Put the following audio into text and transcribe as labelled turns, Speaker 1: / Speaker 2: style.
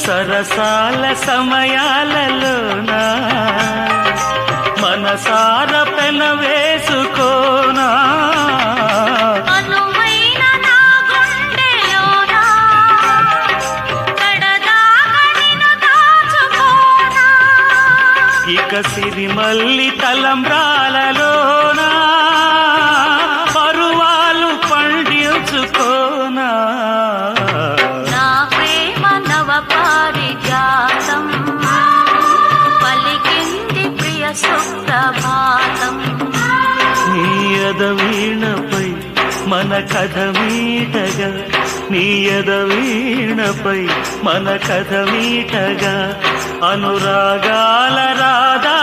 Speaker 1: సరసాల సమయాలలోనా మనసార పెన వేసుకోనా ఇక సిరిమల్లి తలంబ్రాలలోనా పరువాలు పండించుకోనా
Speaker 2: నా ప్రేమ నవ పారిజాతం పలికింది ప్రియ సుప్రభాతం
Speaker 1: నీ ఎదవీణపై మన కథ మీటగా నీ ఎదవీణపై మన కథ మీటగా అనురాగాల రాధా